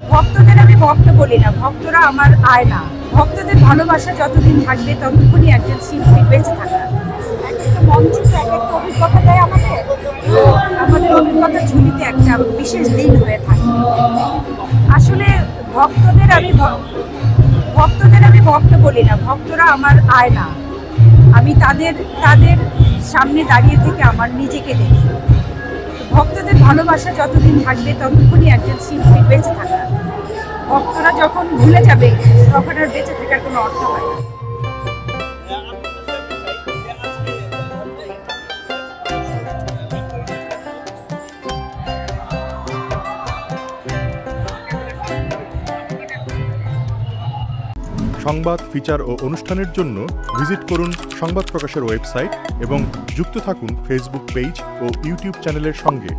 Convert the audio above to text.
ভক্তদের আমি ভক্ত বলি না, ভক্তরা আমার আয়না। ভক্তদের ভালোবাসা যতদিন থাকবে ততক্ষণই একজন শিল্পী বেঁচে থাকা। এক একটা মঞ্চ তো এক একটা অভিজ্ঞতা দেয় আমাদের। আমাদের অভিজ্ঞতা ঝুলিতে একটা বিশেষ দিন হয়ে থাকে। আসলে ভক্তদের আমি ভক্ত বলি না, ভক্তরা আমার আয়না। আমি তাদের তাদের সামনে দাঁড়িয়ে থেকে আমার নিজেকে দেখি। ভক্তদের ভালোবাসা যতদিন থাকবে ততক্ষণই একজন শিল্পী বেঁচে থাকা। ভক্তরা যখন ভুলে যাবে তখন আর বেঁচে থাকার কোনো অর্থ হয় না। সংবাদ, ফিচার ও অনুষ্ঠানের জন্য ভিজিট করুন সংবাদ প্রকাশের ওয়েবসাইট এবং যুক্ত থাকুন ফেসবুক পেজ ও ইউটিউব চ্যানেলের সঙ্গে।